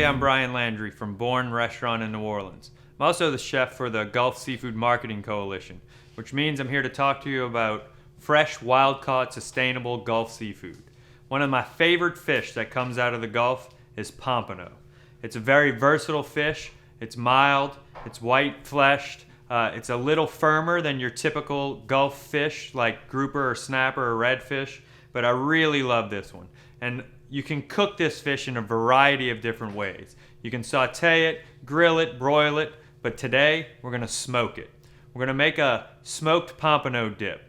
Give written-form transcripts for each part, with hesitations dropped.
Hey, I'm Brian Landry from Bourne Restaurant in New Orleans. I'm also the chef for the Gulf Seafood Marketing Coalition, which means I'm here to talk to you about fresh, wild-caught, sustainable Gulf seafood. One of my favorite fish that comes out of the Gulf is pompano. It's a very versatile fish. It's mild, it's white-fleshed, it's a little firmer than your typical Gulf fish like grouper or snapper or redfish, but I really love this one. And you can cook this fish in a variety of different ways. You can saute it, grill it, broil it, but today we're gonna smoke it. We're gonna make a smoked pompano dip.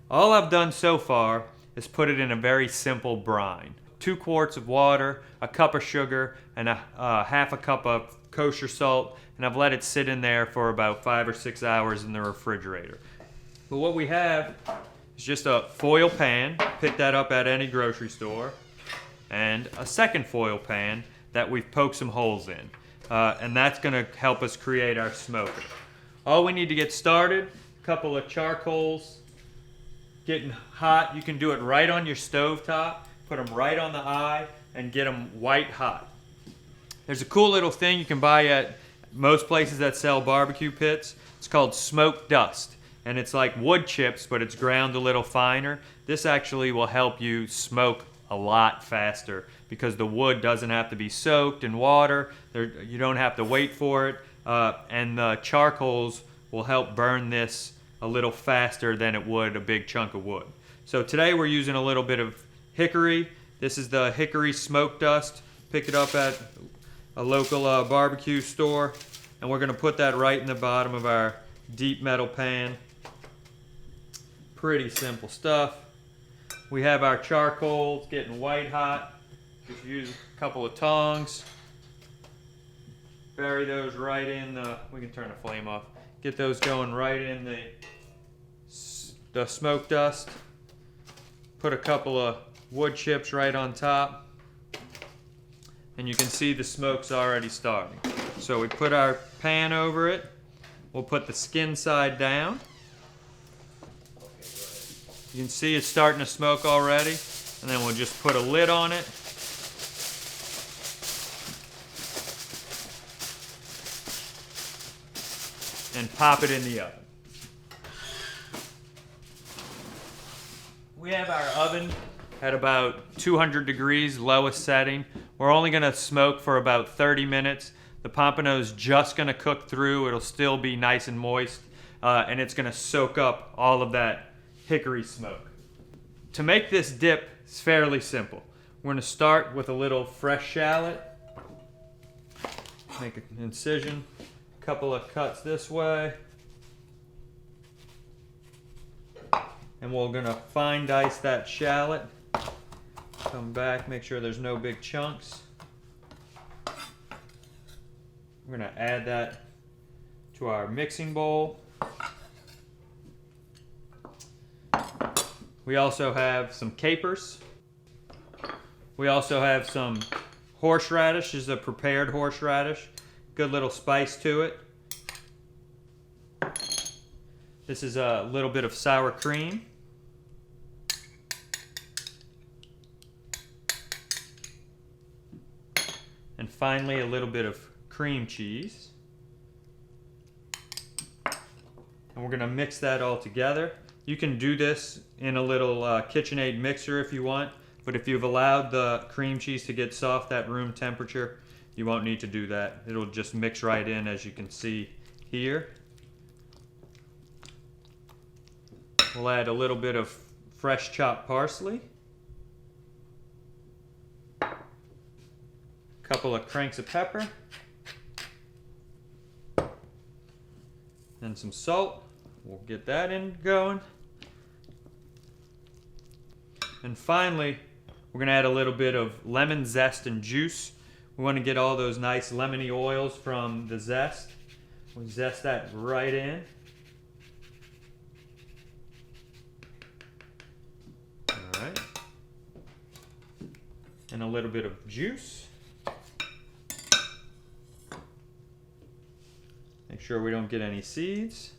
All I've done so far is put it in a very simple brine. 2 quarts of water, a cup of sugar, and half a cup of kosher salt, and I've let it sit in there for about 5 or 6 hours in the refrigerator. But what we have is just a foil pan, pick that up at any grocery store, and a second foil pan that we've poked some holes in. And that's gonna help us create our smoker. All we need to get started, a couple of charcoals, getting hot. You can do it right on your stove top, put them right on the eye, and get them white hot. There's a cool little thing you can buy at most places that sell barbecue pits. It's called smoked dust. And it's like wood chips, but it's ground a little finer. This actually will help you smoke a lot faster because the wood doesn't have to be soaked in water. You don't have to wait for it. And the charcoals will help burn this a little faster than it would a big chunk of wood. So today we're using a little bit of hickory. This is the hickory smoke dust. Pick it up at a local barbecue store. And we're gonna put that right in the bottom of our deep metal pan. Pretty simple stuff. We have our charcoal, it's getting white hot. Just use a couple of tongs. Bury those right in we can turn the flame off. Get those going right in the smoke dust. Put a couple of wood chips right on top. And you can see the smoke's already starting. So we put our pan over it. We'll put the skin side down. You can see it's starting to smoke already. And then we'll just put a lid on it. And pop it in the oven. We have our oven at about 200 degrees, lowest setting. We're only gonna smoke for about 30 minutes. The pompano's just gonna cook through. It'll still be nice and moist. And it's gonna soak up all of that hickory smoke. To make this dip, it's fairly simple. We're gonna start with a little fresh shallot. Make an incision, a couple of cuts this way. And we're gonna fine dice that shallot. Come back, make sure there's no big chunks. We're gonna add that to our mixing bowl. We also have some capers. We also have some horseradish. This is a prepared horseradish. Good little spice to it. This is a little bit of sour cream. And finally, a little bit of cream cheese. And we're gonna mix that all together. You can do this in a little KitchenAid mixer if you want, but if you've allowed the cream cheese to get soft at room temperature, you won't need to do that. It'll just mix right in, as you can see here. We'll add a little bit of fresh chopped parsley. A couple of cranks of pepper. And some salt. We'll get that in going. And finally, we're gonna add a little bit of lemon zest and juice. We wanna get all those nice lemony oils from the zest. We'll zest that right in. All right. And a little bit of juice. Make sure we don't get any seeds.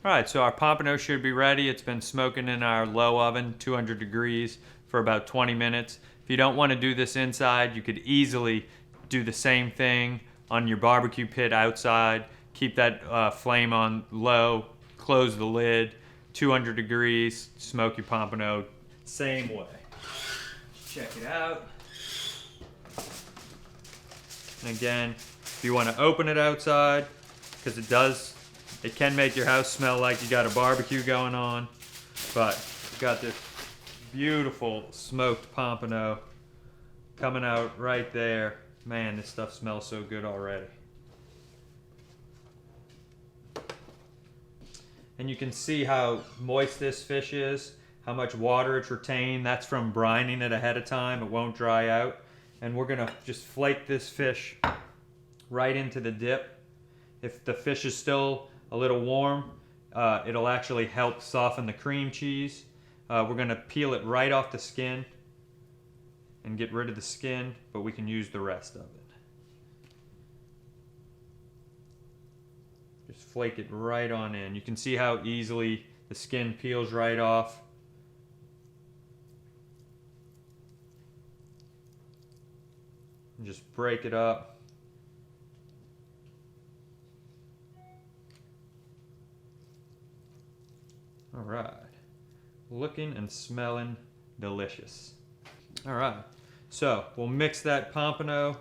Alright, so our pompano should be ready. It's been smoking in our low oven, 200 degrees, for about 20 minutes. If you don't want to do this inside, you could easily do the same thing on your barbecue pit outside. Keep that flame on low, close the lid, 200 degrees, smoke your pompano same way. Check it out. And again, if you want to open it outside, because it can make your house smell like you got a barbecue going on, but you got this beautiful smoked pompano coming out right there. Man, this stuff smells so good already. And you can see how moist this fish is, how much water it's retained. That's from brining it ahead of time. It won't dry out. And we're gonna just flake this fish right into the dip. If the fish is still a little warm, it'll actually help soften the cream cheese. We're gonna peel it right off the skin and get rid of the skin, but we can use the rest of it. Just flake it right on in. You can see how easily the skin peels right off. And just break it up. All right, looking and smelling delicious. All right, so we'll mix that pompano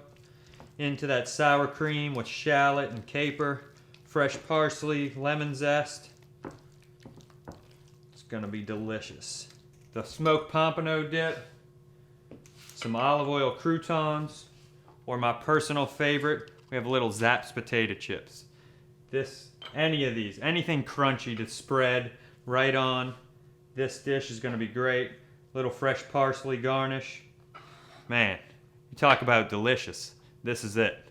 into that sour cream with shallot and caper, fresh parsley, lemon zest. It's gonna be delicious. The smoked pompano dip, some olive oil croutons, or my personal favorite, we have little Zapp's potato chips. Any of these, anything crunchy to spread right on this dish is gonna be great. Little fresh parsley garnish. Man, you talk about delicious. This is it.